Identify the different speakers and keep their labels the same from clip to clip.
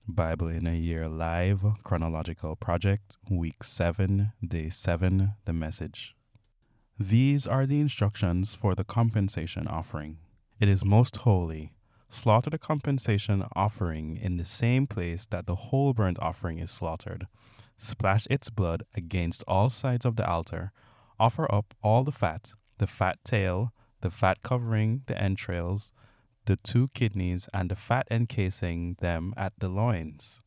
Speaker 1: Bible in a Year Live Chronological Project, Week 7, Day 7, the message. These are the instructions for the compensation offering. It is most holy. Slaughter the compensation offering in the same place that the whole burnt offering is slaughtered. Splash its blood against all sides of the altar. Offer up all the fat tail, the fat covering the entrails, the 2 kidneys, and the fat encasing them at the loins,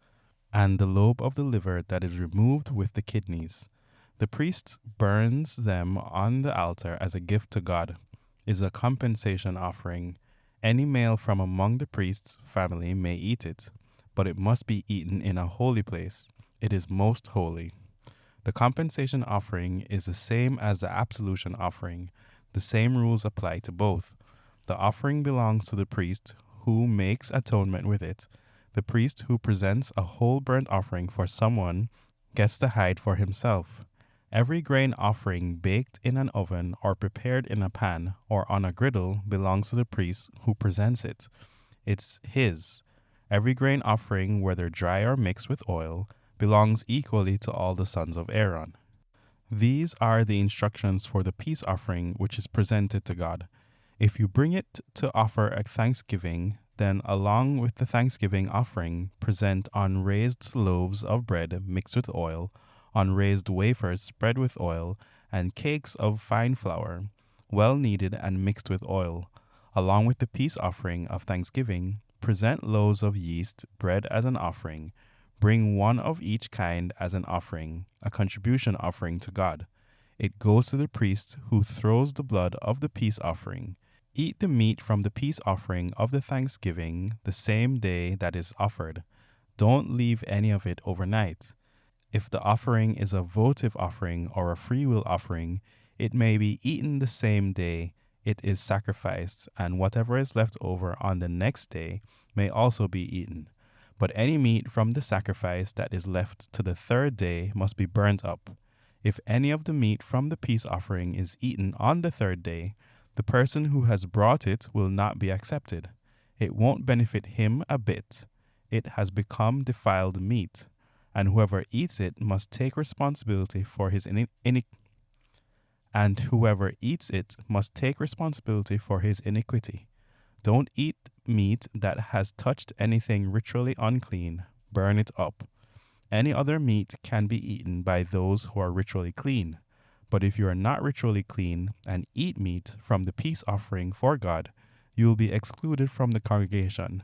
Speaker 1: and the lobe of the liver that is removed with the kidneys. The priest burns them on the altar as a gift to God. Is a compensation offering. Any male from among the priest's family may eat it, but it must be eaten in a holy place. It is most holy. The compensation offering is the same as the absolution offering. The same rules apply to both. The offering belongs to the priest who makes atonement with it. The priest who presents a whole burnt offering for someone gets the hide for himself. Every grain offering baked in an oven or prepared in a pan or on a griddle belongs to the priest who presents it. It's his. Every grain offering, whether dry or mixed with oil, belongs equally to all the sons of Aaron. These are the instructions for the peace offering which is presented to God. If you bring it to offer a thanksgiving, then along with the thanksgiving offering, present unraised loaves of bread mixed with oil, unraised wafers spread with oil, and cakes of fine flour, well kneaded and mixed with oil. Along with the peace offering of thanksgiving, present loaves of yeast, bread as an offering. Bring 1 of each kind as an offering, a contribution offering to God. It goes to the priest who throws the blood of the peace offering. Eat the meat from the peace offering of the thanksgiving the same day that is offered. Don't leave any of it overnight. If the offering is a votive offering or a freewill offering, it may be eaten the same day it is sacrificed, and whatever is left over on the next day may also be eaten. But any meat from the sacrifice that is left to the 3rd day must be burnt up. If any of the meat from the peace offering is eaten on the 3rd day, the person who has brought it will not be accepted. It won't benefit him a bit. It has become defiled meat, and whoever eats it must take responsibility for his iniquity. Don't eat meat that has touched anything ritually unclean. Burn it up. Any other meat can be eaten by those who are ritually clean. But if you are not ritually clean and eat meat from the peace offering for God, you will be excluded from the congregation.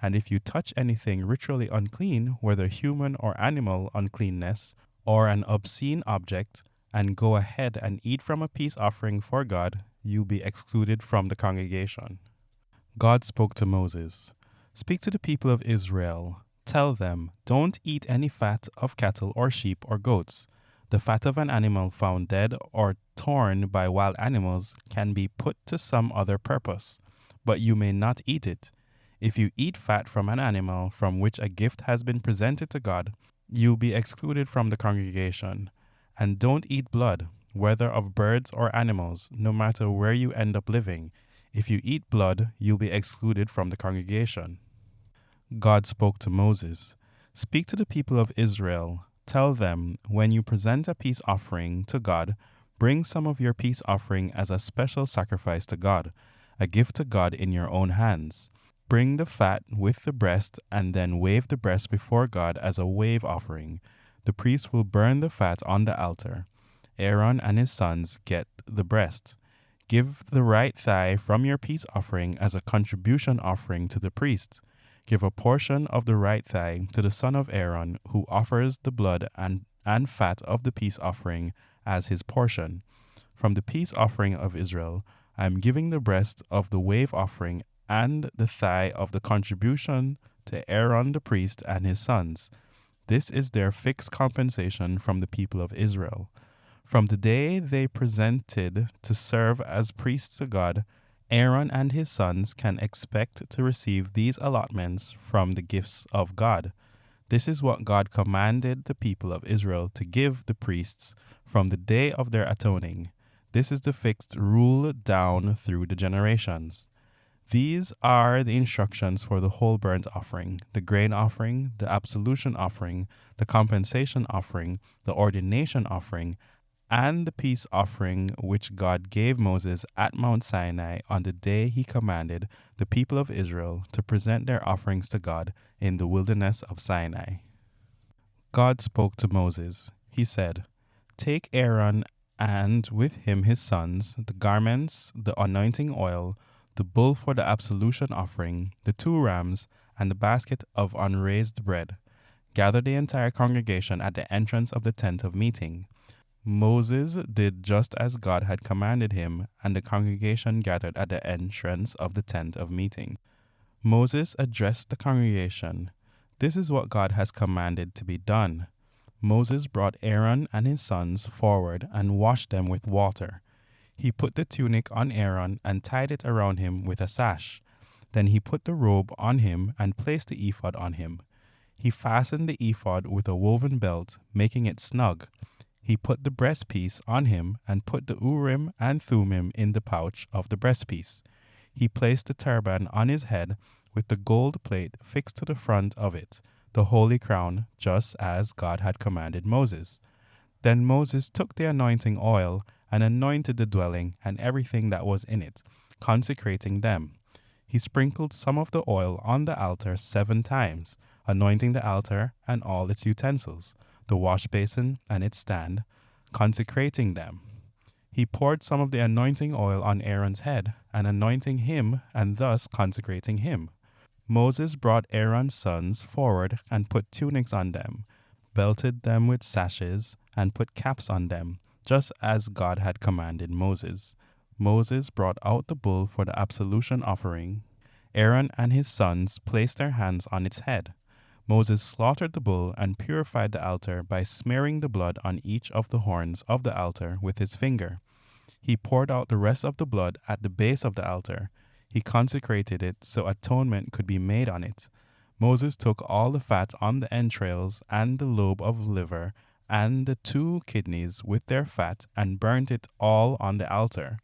Speaker 1: And if you touch anything ritually unclean, whether human or animal uncleanness, or an obscene object, and go ahead and eat from a peace offering for God, you'll be excluded from the congregation. God spoke to Moses. Speak to the people of Israel. Tell them, don't eat any fat of cattle or sheep or goats. The fat of an animal found dead or torn by wild animals can be put to some other purpose, but you may not eat it. If you eat fat from an animal from which a gift has been presented to God, you'll be excluded from the congregation. And don't eat blood, whether of birds or animals, no matter where you end up living. If you eat blood, you'll be excluded from the congregation. God spoke to Moses. Speak to the people of Israel. Tell them, when you present a peace offering to God, bring some of your peace offering as a special sacrifice to God, a gift to God in your own hands. Bring the fat with the breast and then wave the breast before God as a wave offering. The priest will burn the fat on the altar. Aaron and his sons get the breast. Give the right thigh from your peace offering as a contribution offering to the priest. Give a portion of the right thigh to the son of Aaron, who offers the blood and fat of the peace offering as his portion. From the peace offering of Israel, I am giving the breast of the wave offering and the thigh of the contribution to Aaron the priest and his sons. This is their fixed compensation from the people of Israel. From the day they presented to serve as priests to God, Aaron and his sons can expect to receive these allotments from the gifts of God. This is what God commanded the people of Israel to give the priests from the day of their atoning. This is the fixed rule down through the generations. These are the instructions for the whole burnt offering, the grain offering, the absolution offering, the compensation offering, the ordination offering, and the peace offering which God gave Moses at Mount Sinai on the day he commanded the people of Israel to present their offerings to God in the wilderness of Sinai. God spoke to Moses. He said, "Take Aaron and with him his sons, the garments, the anointing oil, the bull for the absolution offering, the 2 rams, and the basket of unraised bread. Gather the entire congregation at the entrance of the tent of meeting." Moses did just as God had commanded him, and the congregation gathered at the entrance of the tent of meeting. Moses addressed the congregation. "This is what God has commanded to be done." Moses brought Aaron and his sons forward and washed them with water. He put the tunic on Aaron and tied it around him with a sash. Then he put the robe on him and placed the ephod on him. He fastened the ephod with a woven belt, making it snug. He put the breastpiece on him and put the Urim and Thummim in the pouch of the breastpiece. He placed the turban on his head with the gold plate fixed to the front of it, the holy crown, just as God had commanded Moses. Then Moses took the anointing oil and anointed the dwelling and everything that was in it, consecrating them. He sprinkled some of the oil on the altar 7 times, anointing the altar and all its utensils, the wash basin and its stand, consecrating them. He poured some of the anointing oil on Aaron's head, and anointing him, and thus consecrating him. Moses brought Aaron's sons forward and put tunics on them, belted them with sashes, and put caps on them, just as God had commanded Moses. Moses brought out the bull for the absolution offering. Aaron and his sons placed their hands on its head. Moses slaughtered the bull and purified the altar by smearing the blood on each of the horns of the altar with his finger. He poured out the rest of the blood at the base of the altar. He consecrated it so atonement could be made on it. Moses took all the fat on the entrails and the lobe of liver and the 2 kidneys with their fat and burnt it all on the altar.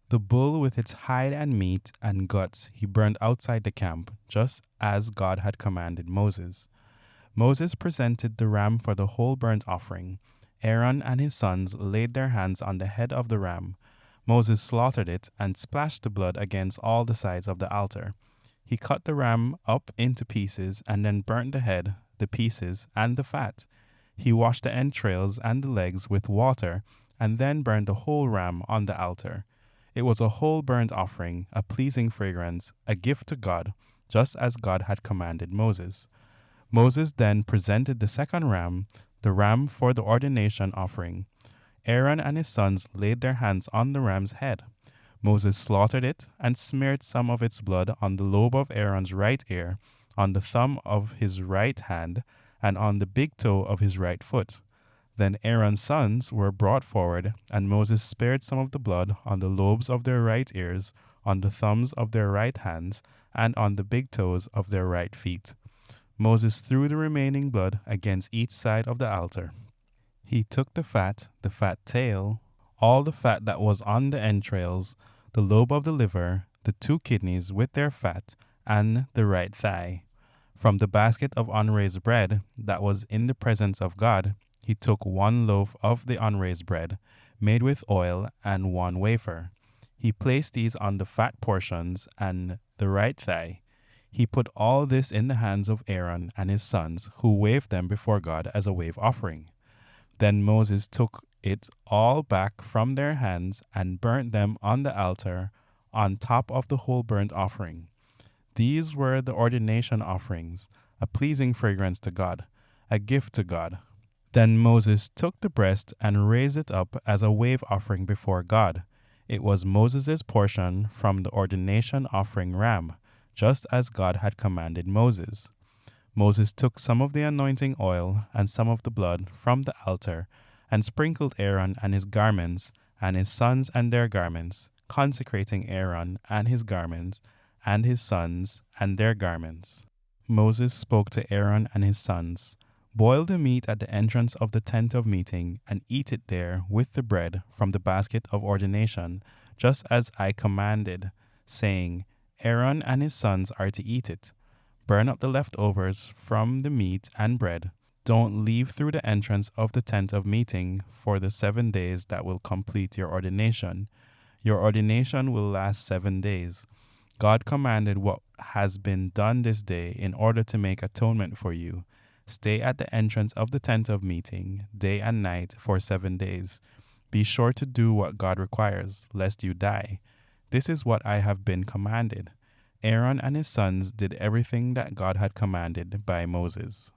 Speaker 1: The bull with its hide and meat and guts he burned outside the camp, just as God had commanded Moses. Moses presented the ram for the whole burnt offering. Aaron and his sons laid their hands on the head of the ram. Moses slaughtered it and splashed the blood against all the sides of the altar. He cut the ram up into pieces and then burnt the head, the pieces, and the fat. He washed the entrails and the legs with water and then burned the whole ram on the altar. It was a whole burnt offering, a pleasing fragrance, a gift to God, just as God had commanded Moses. Moses then presented the second ram, the ram for the ordination offering. Aaron and his sons laid their hands on the ram's head. Moses slaughtered it and smeared some of its blood on the lobe of Aaron's right ear, on the thumb of his right hand, and on the big toe of his right foot. Then Aaron's sons were brought forward, and Moses spared some of the blood on the lobes of their right ears, on the thumbs of their right hands, and on the big toes of their right feet. Moses threw the remaining blood against each side of the altar. He took the fat tail, all the fat that was on the entrails, the lobe of the liver, the 2 kidneys with their fat, and the right thigh. From the basket of unraised bread that was in the presence of God, he took 1 loaf of the unraised bread, made with oil, and 1 wafer. He placed these on the fat portions and the right thigh. He put all this in the hands of Aaron and his sons, who waved them before God as a wave offering. Then Moses took it all back from their hands and burnt them on the altar on top of the whole burnt offering. These were the ordination offerings, a pleasing fragrance to God, a gift to God. Then Moses took the breast and raised it up as a wave offering before God. It was Moses' portion from the ordination offering ram, just as God had commanded Moses. Moses took some of the anointing oil and some of the blood from the altar and sprinkled Aaron and his garments and his sons and their garments, consecrating Aaron and his garments and his sons and their garments. Moses spoke to Aaron and his sons, "Boil the meat at the entrance of the tent of meeting and eat it there with the bread from the basket of ordination, just as I commanded, saying, Aaron and his sons are to eat it. Burn up the leftovers from the meat and bread. Don't leave through the entrance of the tent of meeting for the 7 days that will complete your ordination. Your ordination will last 7 days. God commanded what has been done this day in order to make atonement for you. Stay at the entrance of the tent of meeting, day and night, for 7 days. Be sure to do what God requires, lest you die. This is what I have been commanded. Aaron and his sons did everything that God had commanded by Moses.